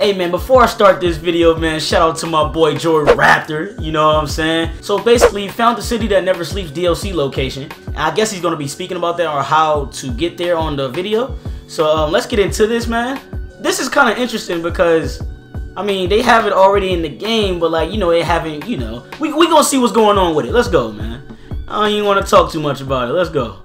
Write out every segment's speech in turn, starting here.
Hey man, before I start this video, man, shout out to my boy Joy Raptor, you know what I'm saying? So basically, found the City That Never Sleeps DLC location. And I guess he's gonna be speaking about that or how to get there on the video. So let's get into this, man. This is kind of interesting because, I mean, they have it already in the game, but like, you know, they haven't, you know, we gonna see what's going on with it. Let's go, man. I don't even want to talk too much about it. Let's go.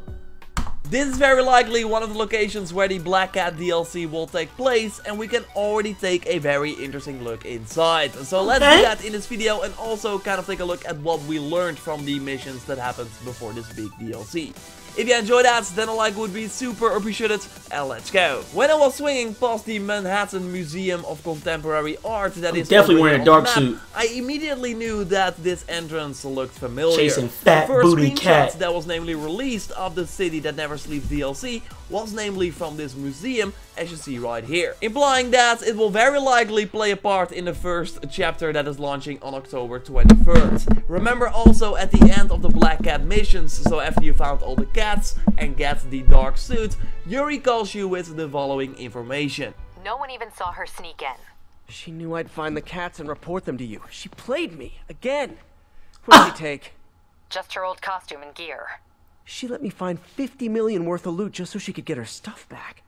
This is very likely one of the locations where the Black Cat DLC will take place, and we can already take a very interesting look inside. So let's do that in this video and also kind of take a look at what we learned from the missions that happened before this big DLC. If you enjoyed that, then a like would be super appreciated, and let's go. When I was swinging past the Manhattan Museum of Contemporary Art that is definitely wearing a dark suit, I immediately knew that this entrance looked familiar. Chasing fat booty cat that was namely released of the City That Never Sleeps DLC was namely from this museum, as you see right here, implying that it will very likely play a part in the first chapter that is launching on October 23rd. Remember also at the end of the Black Cat missions, so after you found all the cats and get the dark suit, Yuri calls you with the following information. No one even saw her sneak in. She knew I'd find the cats and report them to you. She played me, again. What did she take? Just her old costume and gear. She let me find 50 million worth of loot just so she could get her stuff back.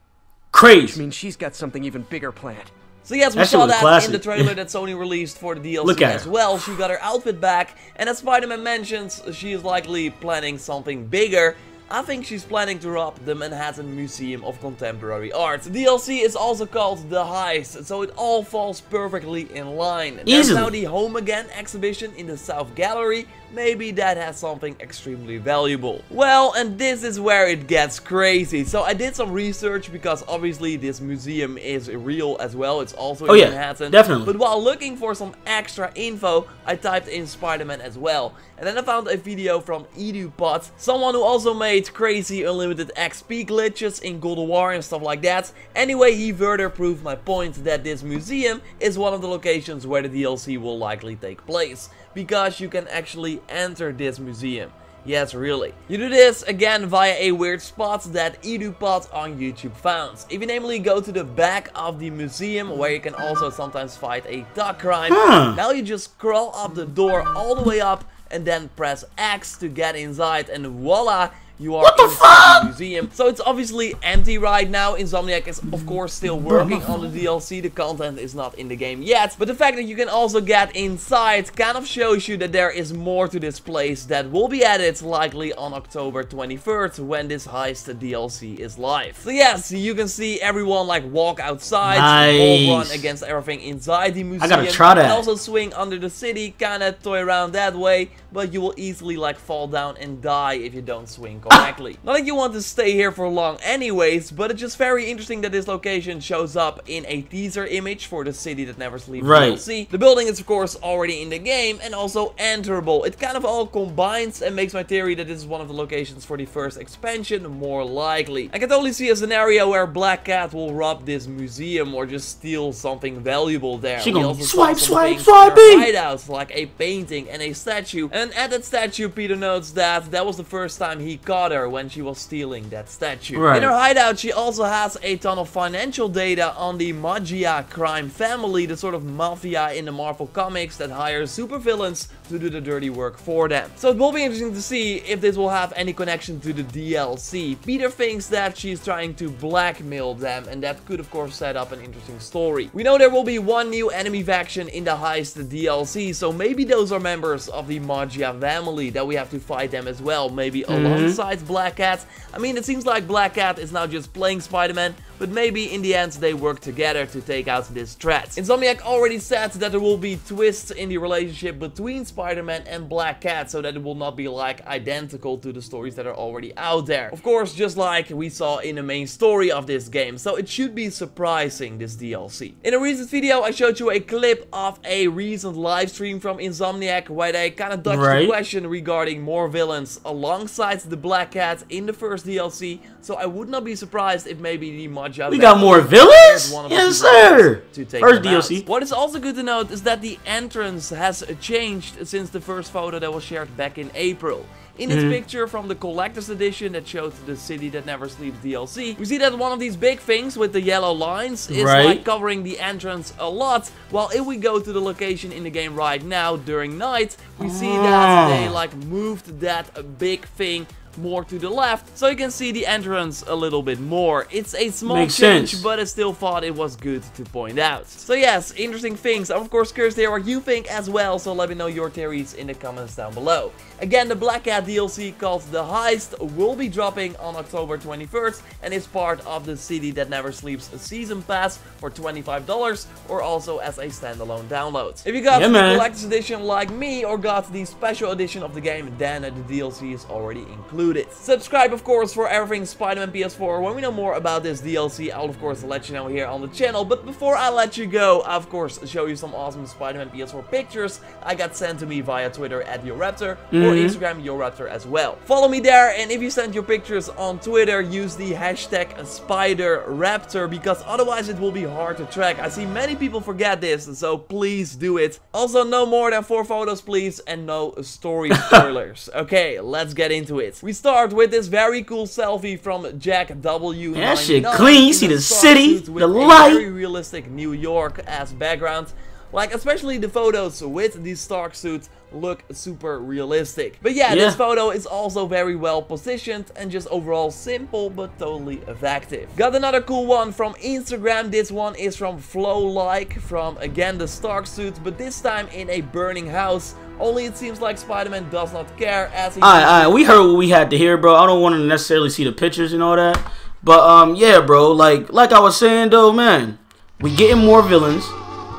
Crazy. Which means she's got something even bigger planned. So yes, we saw that in the trailer that Sony released for the DLC as well. She got her outfit back, and as Spider-Man mentions, she is likely planning something bigger. I think she's planning to rob the Manhattan Museum of Contemporary Art. The DLC is also called The Heist, so it all falls perfectly in line. There's now the Home Again exhibition in the South Gallery. Maybe that has something extremely valuable. Well, and this is where it gets crazy. So I did some research because obviously this museum is real as well. It's also in Manhattan. Definitely. But while looking for some extra info, I typed in Spider-Man as well. And then I found a video from EduPod, someone who also made crazy unlimited XP glitches in God of War and stuff like that. Anyway, he further proved my point that this museum is one of the locations where the DLC will likely take place, because you can actually enter this museum. Yes, really. You do this again via a weird spot that EduPod on YouTube found. If you namely go to the back of the museum, where you can also sometimes fight a thug crime, now you just crawl up the door all the way up and then press X to get inside, and voila, you are inside the museum. So it's obviously empty right now. Insomniac is of course still working on the DLC. The content is not in the game yet. But the fact that you can also get inside kind of shows you that there is more to this place that will be added likely on October 23rd when this Heist DLC is live. So yes, you can see everyone like walk outside, wall run against everything inside the museum. I gotta try that. And also swing under the city, kinda toy around that way, but you will easily like fall down and die if you don't swing correctly. Not that you want to stay here for long anyways, but it's just very interesting that this location shows up in a teaser image for the City That Never Sleeps DLC. The building is of course already in the game and also enterable. It kind of all combines and makes my theory that this is one of the locations for the first expansion more likely. I can totally see a scenario where Black Cat will rob this museum or just steal something valuable there. She gonna swipe hideouts like a painting and a statue. And at that statue, Peter notes that that was the first time he caught her when she was stealing that statue. In her hideout, she also has a ton of financial data on the Maggia crime family, the sort of mafia in the Marvel comics that hires supervillains to do the dirty work for them. So it will be interesting to see if this will have any connection to the DLC. Peter thinks that she's trying to blackmail them, and that could of course set up an interesting story. We know there will be one new enemy faction in the Heist DLC, so maybe those are members of the Maggia family that we have to fight them as well, maybe alongside Black Cat. I mean, it seems like Black Cat is now just playing Spider-Man, but maybe in the end they work together to take out this threat. Insomniac already said that there will be twists in the relationship between Spider-Man and Black Cat, so that it will not be like identical to the stories that are already out there. Of course, just like we saw in the main story of this game, so it should be surprising, this DLC. In a recent video, I showed you a clip of a recent live stream from Insomniac where they kind of dodged the question regarding more villains alongside the Black Cat in the first DLC, so I would not be surprised if maybe the Maggia we got more villains? Yes, sir! First DLC. What is also good to note is that the entrance has changed since the first photo that was shared back in April. In this picture from the collector's edition that showed the City That Never Sleeps DLC, we see that one of these big things with the yellow lines is like covering the entrance a lot, while if we go to the location in the game right now during night, we see that they like moved that big thing more to the left, so you can see the entrance a little bit more. It's a small change, but I still thought it was good to point out. So yes, interesting things. I'm of course curious to hear what you think as well, so let me know your theories in the comments down below. Again, the Black Cat DLC called The Heist will be dropping on October 21st and is part of the City That Never Sleeps Season Pass for $25 or also as a standalone download. If you got the collector's edition like me or got the special edition of the game, then the DLC is already included. Subscribe of course for everything Spider-Man PS4. When we know more about this DLC, I'll of course let you know here on the channel. But before I let you go, I'll of course show you some awesome Spider-Man PS4 pictures I got sent to me via Twitter at YoRaptor or Instagram YoRaptor as well. Follow me there, and if you send your pictures on Twitter, use the hashtag SpiderRaptor, because otherwise it will be hard to track. I see many people forget this, so please do it. Also, no more than 4 photos please, and no story spoilers. Okay, let's get into it. We start with this very cool selfie from Jack W. That shit clean. You see the city, the light. Very realistic New York as background. Like, especially the photos with the Stark suits look super realistic. But yeah, this photo is also very well positioned and just overall simple but totally effective. Got another cool one from Instagram. This one is from Flow-like, from again the Stark suits, but this time in a burning house. Only it seems like Spider-Man does not care, as he... Alright, we heard what we had to hear, bro. I don't want to necessarily see the pictures and all that. But, yeah, bro. Like I was saying, though, man. We getting more villains.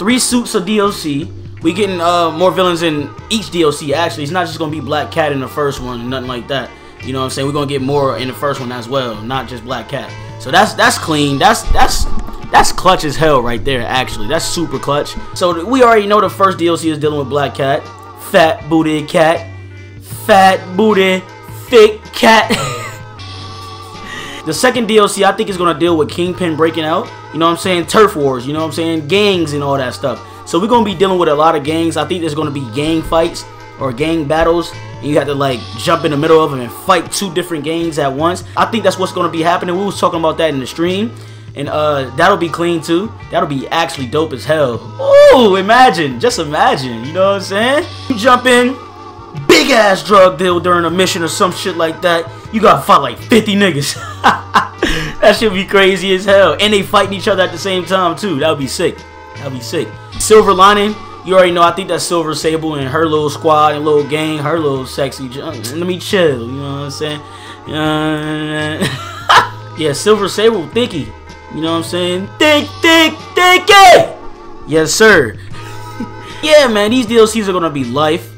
3 suits of DLC. We getting more villains in each DLC, actually. It's not just going to be Black Cat in the first one, nothing like that. You know what I'm saying? We're going to get more in the first one as well, not just Black Cat. So that's clean. That's clutch as hell right there, actually. That's super clutch. So we already know the first DLC is dealing with Black Cat. Fat booty cat. Fat booty thick cat. The second DLC, I think, is going to deal with Kingpin breaking out. You know what I'm saying? Turf wars, you know what I'm saying? Gangs and all that stuff. So we're going to be dealing with a lot of gangs. I think there's going to be gang fights or gang battles. And you have to, like, jump in the middle of them and fight 2 different gangs at once. I think that's what's going to be happening. We was talking about that in the stream. And that'll be clean, too. That'll be actually dope as hell. Ooh, imagine. Just imagine. You know what I'm saying? You jump in. Big ass drug deal during a mission or some shit like that. You gotta fight like 50 niggas. That should be crazy as hell. And they fighting each other at the same time too. That would be sick. That would be sick. Silver Lining, you already know. I think that's Silver Sable and her little squad and little gang, her little sexy. Let me chill. You know what I'm saying? Yeah, Silver Sable, thicky. You know what I'm saying? Thicky. Yes, sir. Yeah, man. These DLCs are gonna be life.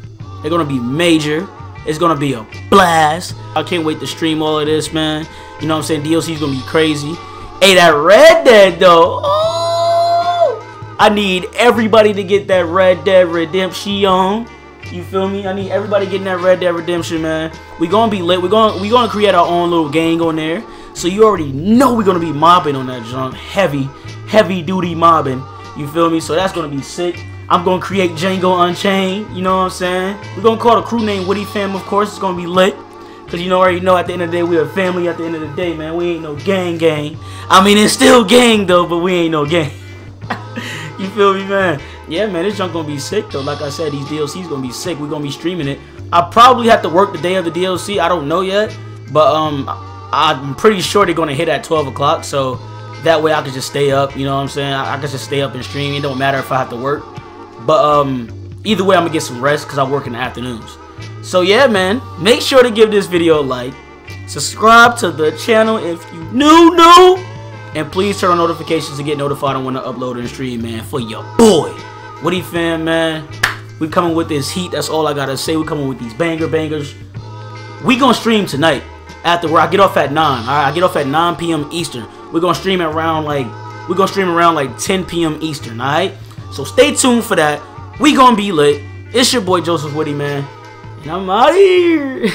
They're gonna be major. It's gonna be a blast. I can't wait to stream all of this, man. You know what I'm saying? DLC is gonna be crazy. Hey, that Red Dead though. Oh, I need everybody to get that Red Dead Redemption. You feel me? I need everybody getting that Red Dead Redemption, man. We gonna be lit. We gonna create our own little gang on there. So you already know we're gonna be mobbing on that junk. Heavy duty mobbing. You feel me? So that's gonna be sick. I'm going to create Django Unchained, you know what I'm saying? We're going to call the crew name Witty Fam, of course. It's going to be lit. Because you already know at the end of the day, we're a family at the end of the day, man. We ain't no gang. I mean, it's still gang, though, but we ain't no gang. You feel me, man? Yeah, man, this junk going to be sick, though. Like I said, these DLCs going to be sick. We're going to be streaming it. I probably have to work the day of the DLC. I don't know yet. But I'm pretty sure they're going to hit at 12 o'clock. So that way I can just stay up, you know what I'm saying? I can just stay up and stream. It don't matter if I have to work. But either way, I'm going to get some rest because I work in the afternoons. So yeah, man, make sure to give this video a like. Subscribe to the channel if you new. And please turn on notifications to get notified on when I upload and stream, man. For your boy, Witty Fam, man. We coming with this heat. That's all I got to say. We coming with these bangers. We going to stream tonight after work. I get off at 9. All right, I get off at 9 p.m. Eastern. We're going to stream around like 10 p.m. Eastern, all right? So stay tuned for that. We gonna be lit. It's your boy Joseph Witty, man. And I'm out of here.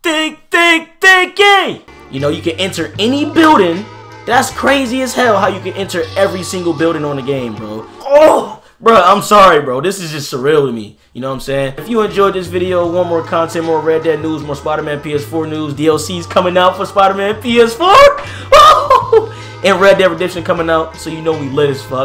Thinking. You know, you can enter any building. That's crazy as hell how you can enter every single building on the game, bro. Oh, Bro, I'm sorry, bro. This is just surreal to me. You know what I'm saying? If you enjoyed this video, want more content, more Red Dead news, more Spider-Man PS4 news, DLCs coming out for Spider-Man PS4, and Red Dead Redemption coming out, so you know we lit as fuck.